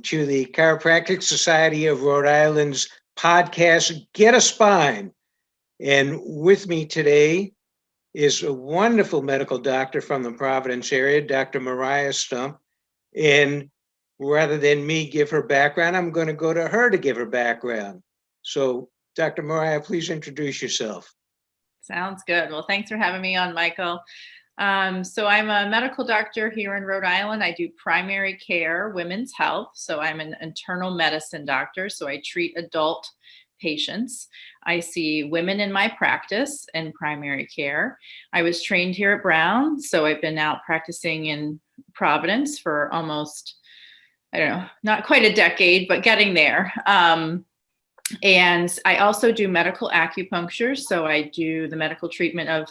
to the Chiropractic Society of Rhode Island's podcast, Get a Spine. And with me today is a wonderful medical doctor from the Providence area, Dr. Mariah Stump. And rather than me give her background, I'm going to go to her to give her background. So, Dr. Mariah, please introduce yourself. Sounds good. Well, thanks for having me on, Michael. So I'm a medical doctor here in Rhode Island. I do primary care, women's health. So I'm an internal medicine doctor. So I treat adult patients. I see women in my practice in primary care. I was trained here at Brown. So I've been out practicing in Providence for almost, I don't know, not quite a decade, but getting there. And I also do medical acupuncture. So I do the medical treatment of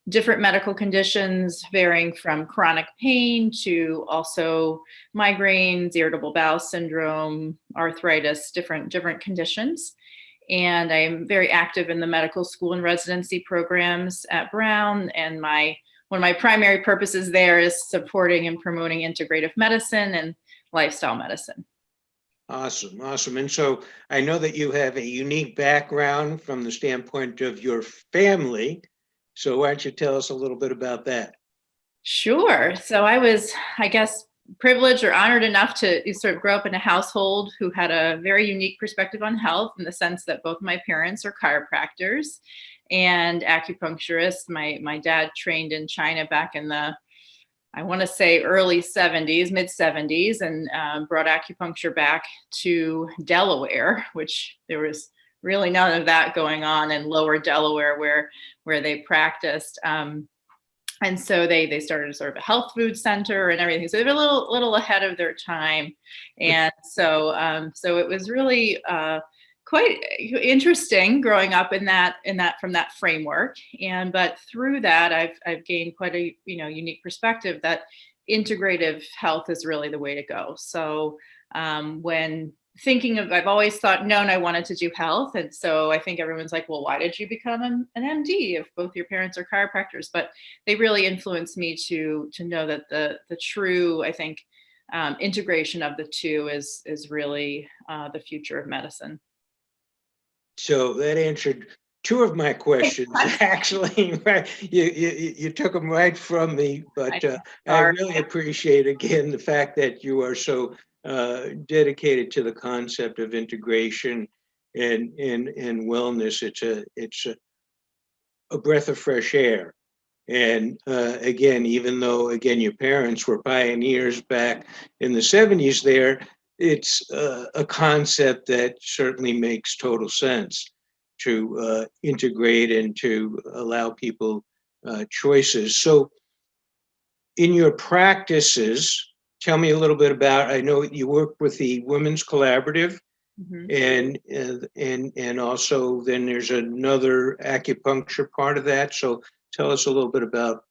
different medical conditions, varying from chronic pain to also migraines, irritable bowel syndrome, arthritis, different conditions. And I'm very active in the medical school and residency programs at Brown. And one of my primary purposes there is supporting and promoting integrative medicine and lifestyle medicine. Awesome. And so I know that you have a unique background from the standpoint of your family. So why don't you tell us a little bit about that? Sure. So I was, I guess, privileged or honored enough to sort of grow up in a household who had a very unique perspective on health, in the sense that both my parents are chiropractors and acupuncturists. My dad trained in China back in the, I want to say, early 70s, mid 70s, and brought acupuncture back to Delaware, which there was really none of that going on in lower Delaware where they practiced. And so they started sort of a health food center and everything. So they were a little ahead of their time. And so it was really quite interesting growing up in that from that framework. But through that, I've gained quite a unique perspective that integrative health is really the way to go. So when thinking of, I've always known I wanted to do health. And so I think everyone's like, well, why did you become an MD if both your parents are chiropractors? But they really influenced me to know that the true, I think, integration of the two is really the future of medicine. So that answered two of my questions, actually. Right? You took them right from me, but I really appreciate, again, the fact that you are so dedicated to the concept of integration and wellness. It's a breath of fresh air. And again, even though, your parents were pioneers back in the 70s there, it's a concept that certainly makes total sense to integrate and to allow people choices. So in your practices, tell me a little bit about, I know you work with the Women's Collaborative, and also then there's another acupuncture part of that. So tell us a little bit about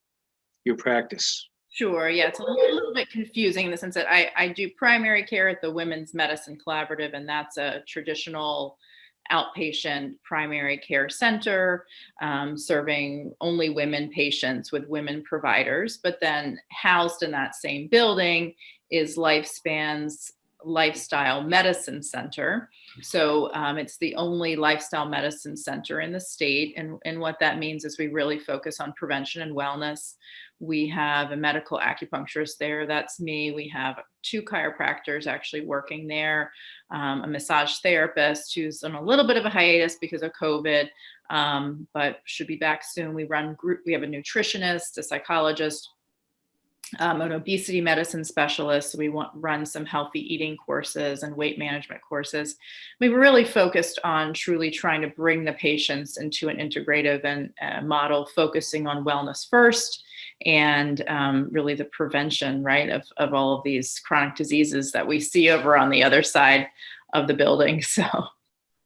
your practice. Sure. Yeah, it's a little bit confusing in the sense that I do primary care at the Women's Medicine Collaborative, and that's a traditional outpatient primary care center serving only women patients with women providers. But then housed in that same building is Lifespan's Lifestyle Medicine Center. So it's the only lifestyle medicine center in the state. And what that means is we really focus on prevention and wellness. We have a medical acupuncturist there. That's me. We have 2 chiropractors actually working there, a massage therapist who's on a little bit of a hiatus because of COVID, but should be back soon. We have a nutritionist, a psychologist, an obesity medicine specialist. We run some healthy eating courses and weight management courses. We were really focused on truly trying to bring the patients into an integrative and model, focusing on wellness first and really the prevention, right, of all of these chronic diseases that we see over on the other side of the building. So,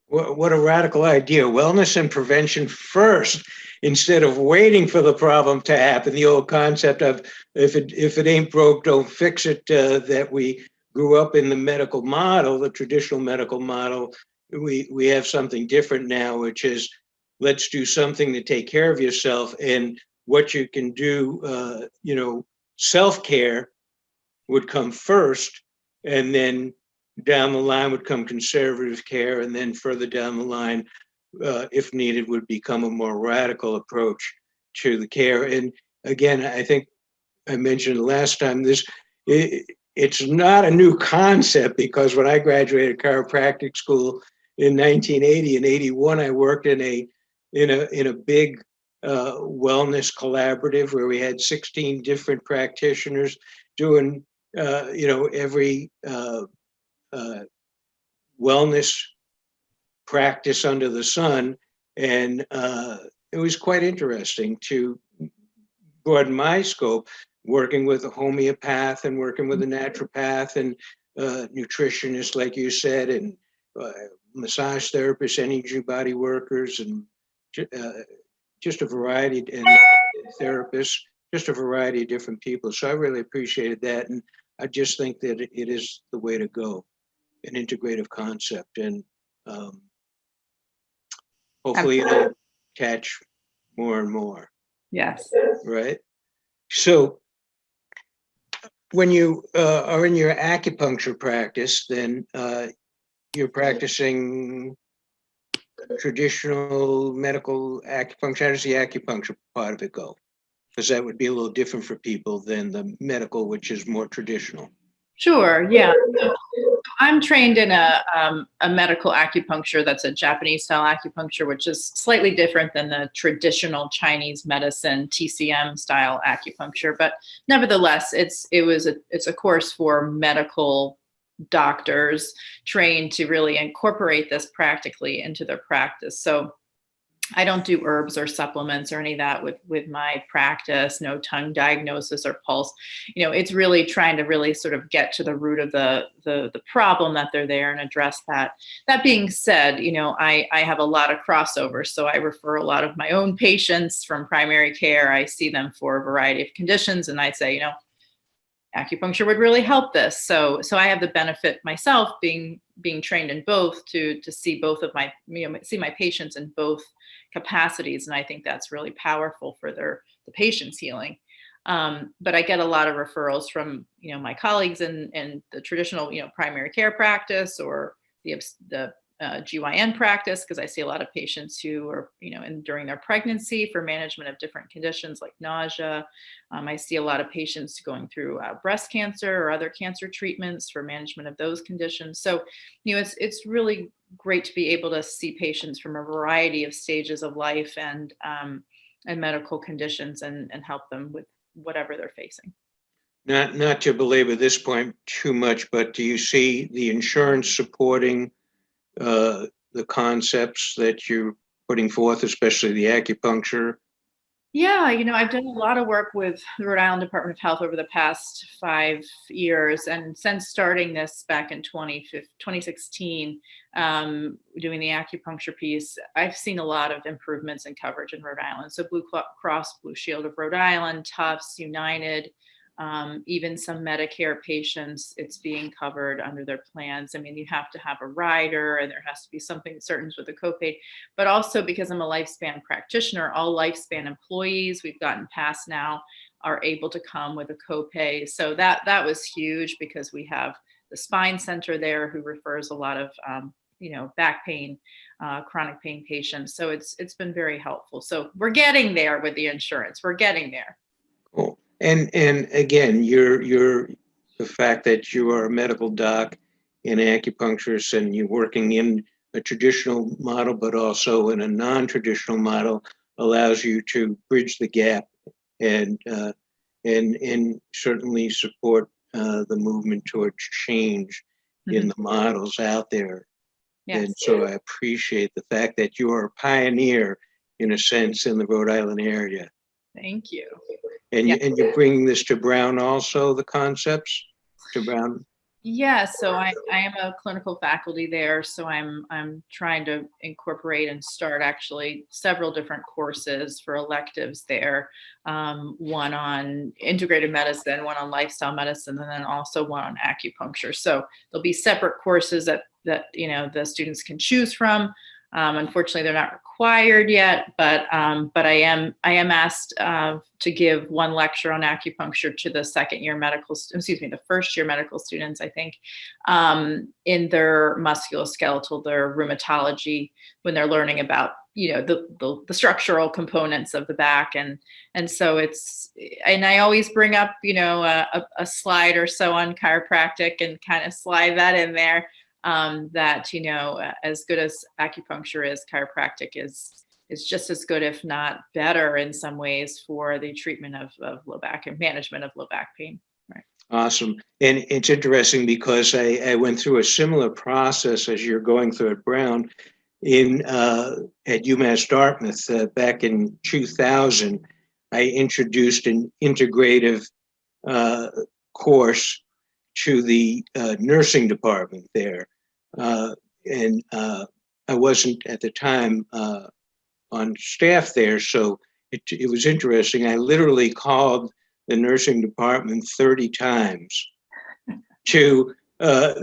what a radical idea! Wellness and prevention first, instead of waiting for the problem to happen. The old concept of if it ain't broke, don't fix it, that we grew up in the medical model, the traditional medical model. We have something different now, which is let's do something to take care of yourself, and what you can do, self-care would come first, and then down the line would come conservative care, and then further down the line, if needed, would become a more radical approach to the care. And again, I think I mentioned last time, it's not a new concept, because when I graduated chiropractic school in 1980 and 81, I worked in a big wellness collaborative where we had 16 different practitioners doing every wellness practice under the sun. And it was quite interesting to broaden my scope, working with a homeopath and working with a naturopath and nutritionist, like you said, and massage therapists, energy body workers, and just a variety, and therapists, just a variety of different people. So I really appreciated that. And I just think that it is the way to go, an integrative concept. And hopefully it'll catch more and more. Yes. Right. So when you are in your acupuncture practice, then you're practicing traditional medical acupuncture. How does the acupuncture part of it go? Because that would be a little different for people than the medical, which is more traditional. Sure. Yeah. So I'm trained in a medical acupuncture. That's a Japanese style acupuncture, which is slightly different than the traditional Chinese medicine TCM style acupuncture. But nevertheless, it's a course for medical doctors trained to really incorporate this practically into their practice. So I don't do herbs or supplements or any of that with my practice, no tongue diagnosis or pulse. It's really trying to really sort of get to the root of the problem that they're there and address that. That being said, I have a lot of crossover. So I refer a lot of my own patients from primary care. I see them for a variety of conditions, and I say, acupuncture would really help this. So I have the benefit myself being trained in both to see both of my, see my patients in both capacities. And I think that's really powerful for the patient's healing. But I get a lot of referrals from, my colleagues in the traditional, primary care practice or the GYN practice, because I see a lot of patients who are, during their pregnancy for management of different conditions like nausea. I see a lot of patients going through breast cancer or other cancer treatments for management of those conditions. So, it's really great to be able to see patients from a variety of stages of life and medical conditions and help them with whatever they're facing. Not to belabor this point too much, but do you see the insurance supporting the concepts that you're putting forth, especially the acupuncture? Yeah, I've done a lot of work with the Rhode Island Department of Health over the past 5 years. And since starting this back in 2016, doing the acupuncture piece, I've seen a lot of improvements in coverage in Rhode Island. So Blue Cross Blue Shield of Rhode Island, Tufts, United, even some Medicare patients, it's being covered under their plans. I mean, you have to have a rider and there has to be something certain with a copay, but also because I'm a lifespan practitioner, all lifespan employees we've gotten past now are able to come with a copay. So that was huge because we have the spine center there who refers a lot of, back pain, chronic pain patients. So it's been very helpful. So we're getting there with the insurance. We're getting there. Cool. And again, the fact that you are a medical doc and acupuncturist and you're working in a traditional model, but also in a non-traditional model, allows you to bridge the gap and certainly support the movement towards change in the models out there. Yes. And so I appreciate the fact that you are a pioneer, in a sense, in the Rhode Island area. Thank you. And you're bringing this to Brown also, the concepts to Brown? Yeah, so I am a clinical faculty there, so I'm trying to incorporate and start actually several different courses for electives there. One on integrated medicine, one on lifestyle medicine, and then also one on acupuncture. So there'll be separate courses that the students can choose from. Unfortunately, they're not required yet, but I am asked to give one lecture on acupuncture to the first year medical students, I think, in their musculoskeletal, their rheumatology, when they're learning about the structural components of the back, and so and I always bring up a slide or so on chiropractic and kind of slide that in there. That as good as acupuncture is, chiropractic is just as good, if not better, in some ways for the treatment of low back and management of low back pain. Right. Awesome. And it's interesting because I went through a similar process as you're going through at Brown at UMass Dartmouth back in 2000. I introduced an integrative course to the nursing department there. And I wasn't at the time on staff there, so it was interesting. I literally called the nursing department 30 times to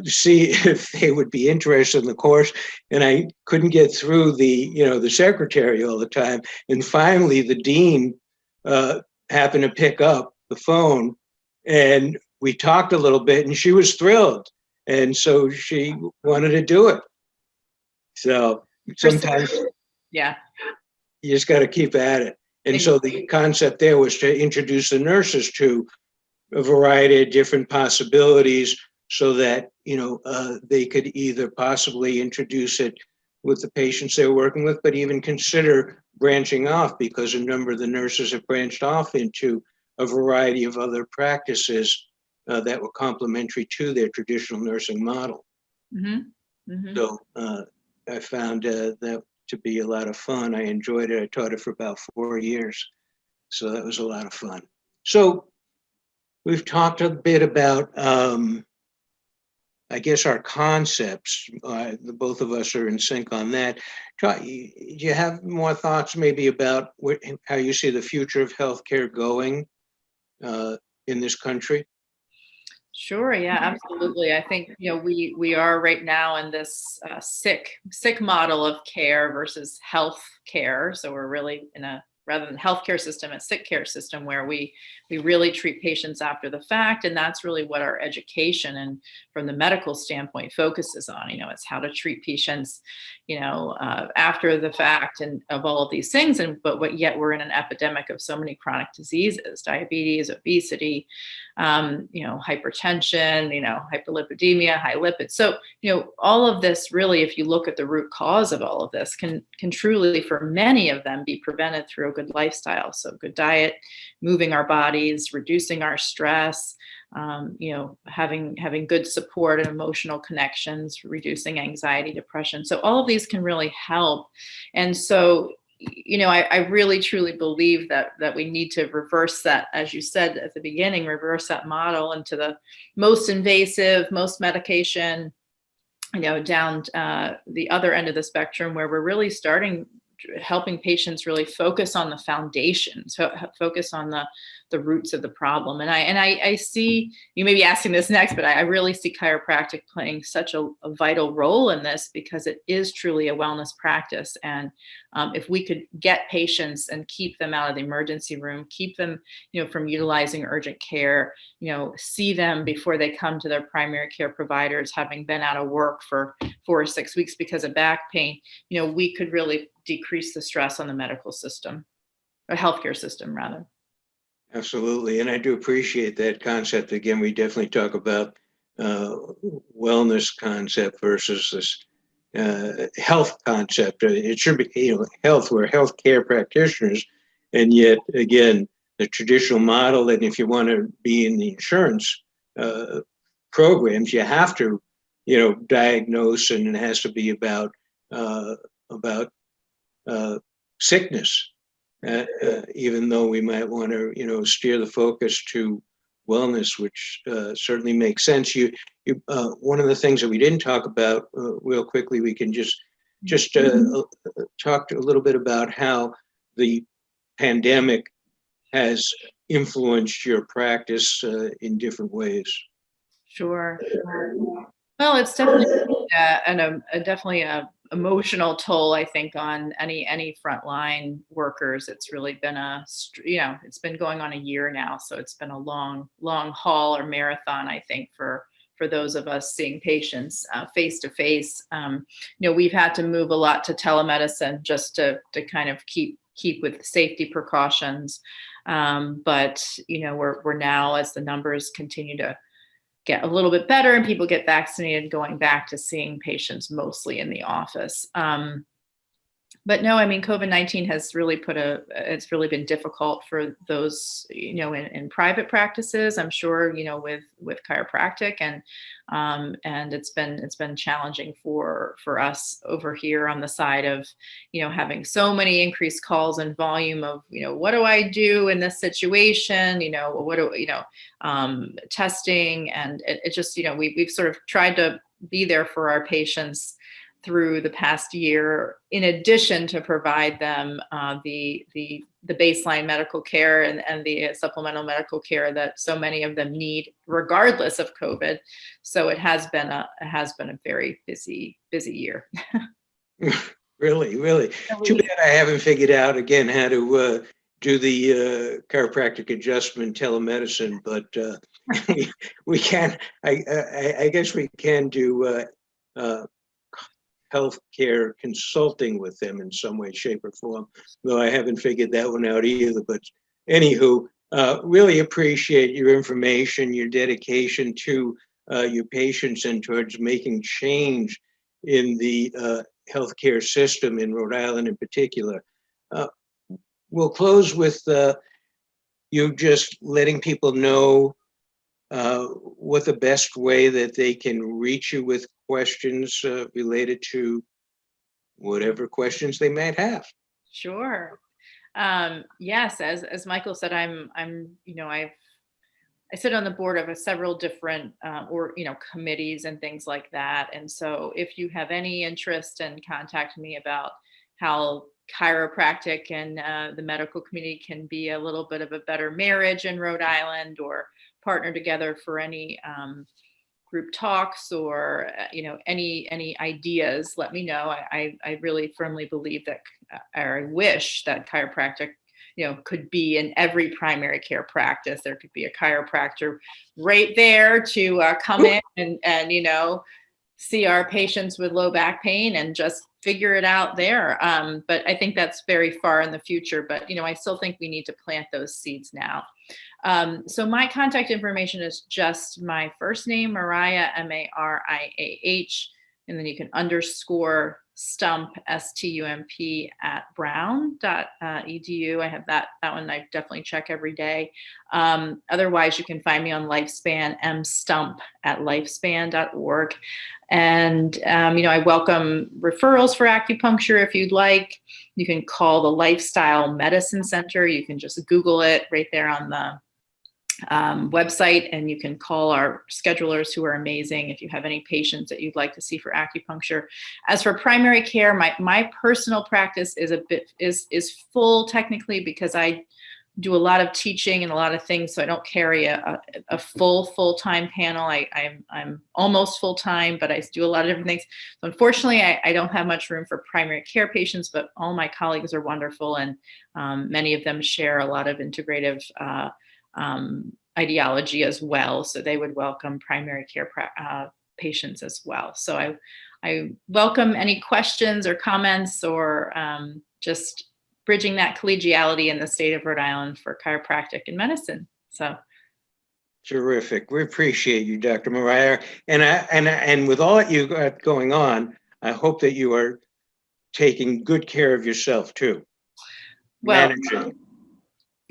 see if they would be interested in the course, and I couldn't get through the secretary all the time. And finally, the dean happened to pick up the phone, and we talked a little bit, and she was thrilled. And so she wanted to do it. So sometimes you just got to keep at it. And so the concept there was to introduce the nurses to a variety of different possibilities so that, they could either possibly introduce it with the patients they were working with, but even consider branching off, because a number of the nurses have branched off into a variety of other practices that were complementary to their traditional nursing model. Mm-hmm. Mm-hmm. So I found that to be a lot of fun. I enjoyed it. I taught it for about 4 years. So that was a lot of fun. So we've talked a bit about, I guess, our concepts. The both of us are in sync on that. Do you have more thoughts maybe about how you see the future of healthcare going in this country? Sure. Yeah, absolutely. I think, we are right now in this sick model of care versus health care. So we're really in rather than healthcare system, a sick care system where we really treat patients after the fact. And that's really what our education and from the medical standpoint focuses on. It's how to treat patients, after the fact and of all of these things. But yet we're in an epidemic of so many chronic diseases, diabetes, obesity, hypertension, hyperlipidemia, high lipids. So, all of this really, if you look at the root cause of all of this, can truly, for many of them, be prevented through a good lifestyle. So good diet, moving our bodies, reducing our stress, having good support and emotional connections, reducing anxiety, depression. So all of these can really help. And so, I really truly believe that we need to reverse that, as you said at the beginning, reverse that model into the most invasive, most medication, down the other end of the spectrum, where we're really helping patients really focus on the foundation, so focus on the roots of the problem. And I see, you may be asking this next, but I really see chiropractic playing such a vital role in this, because it is truly a wellness practice. And if we could get patients and keep them out of the emergency room, keep them, from utilizing urgent care, see them before they come to their primary care providers, having been out of work for 4 or 6 weeks because of back pain, we could really decrease the stress on the medical system, or healthcare system rather. Absolutely. And I do appreciate that concept. Again, we definitely talk about wellness concept versus this health concept. It should be, health, we're healthcare practitioners. And yet, again, the traditional model, and if you want to be in the insurance programs, you have to, diagnose, and it has to be about sickness. Even though we might want to, steer the focus to wellness, which certainly makes sense. One of the things that we didn't talk about real quickly, we can just talk a little bit about how the pandemic has influenced your practice in different ways. Sure. Well, it's definitely definitely a emotional toll, I think, on any frontline workers. It's really been it's been going on a year now, so it's been a long haul or marathon, I think, for those of us seeing patients face to face. We've had to move a lot to telemedicine just to kind of keep with safety precautions. But we're now, as the numbers continue to get a little bit better and people get vaccinated, going back to seeing patients mostly in the office. But no, I mean, COVID-19 has really it's really been difficult for those, in private practices, I'm sure, with chiropractic, and it's been challenging for us over here on the side of, having so many increased calls and volume of, what do I do in this situation? Testing, and it just, we've sort of tried to be there for our patients through the past year, in addition to provide them the baseline medical care and the supplemental medical care that so many of them need, regardless of COVID. So it has been a very busy year. Really. Too bad I haven't figured out again how to do the chiropractic adjustment telemedicine, but we can. I guess we can do healthcare consulting with them in some way, shape, or form, though I haven't figured that one out either. But anywho, really appreciate your information, your dedication to your patients and towards making change in the healthcare system in Rhode Island in particular. We'll close with you just letting people know what the best way that they can reach you with questions related to whatever questions they might have. Sure. Yes, as Michael said, I sit on the board of several different committees and things like that. And so if you have any interest in contacting me about how chiropractic and the medical community can be a little bit of a better marriage in Rhode Island, or partner together for any group talks, or any ideas, let me know. I really firmly believe that, or I wish that chiropractic could be in every primary care practice. There could be a chiropractor right there to come in and see our patients with low back pain and just figure it out there. But I think that's very far in the future, but I still think we need to plant those seeds now. So my contact information is just my first name, Mariah, MARIAH, and then you can _ Stump, STUMP, @brown.edu. I have that one I definitely check every day. Otherwise, you can find me on Lifespan, mstump @lifespan.org. And, I welcome referrals for acupuncture if you'd like. You can call the Lifestyle Medicine Center. You can just Google it right there on the website, and you can call our schedulers, who are amazing, if you have any patients that you'd like to see for acupuncture. As for primary care, my personal practice is full technically, because I do a lot of teaching and a lot of things, so I don't carry a full-time panel. I'm almost full-time, but I do a lot of different things. So unfortunately, I don't have much room for primary care patients, but all my colleagues are wonderful, and many of them share a lot of integrative ideology as well. So they would welcome primary care patients as well. So I welcome any questions or comments, or just bridging that collegiality in the state of Rhode Island for chiropractic and medicine. So. Terrific. We appreciate you, Dr. Mariah. And with all that you got going on, I hope that you are taking good care of yourself too. Managing.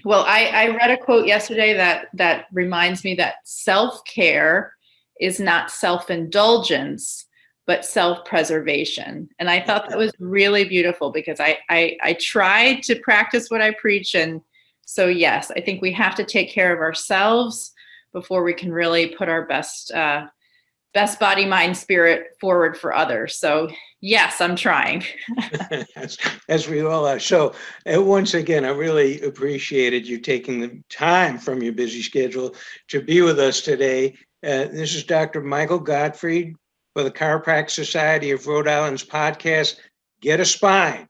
Well, I read a quote yesterday that reminds me that self-care is not self-indulgence, but self-preservation. And I thought that was really beautiful, because I tried to practice what I preach. And so, yes, I think we have to take care of ourselves before we can really put our best body, mind, spirit forward for others. So yes, I'm trying. As we all are. So once again, I really appreciated you taking the time from your busy schedule to be with us today. This is Dr. Michael Gottfried, for the Chiropractic Society of Rhode Island's podcast, Get a Spine.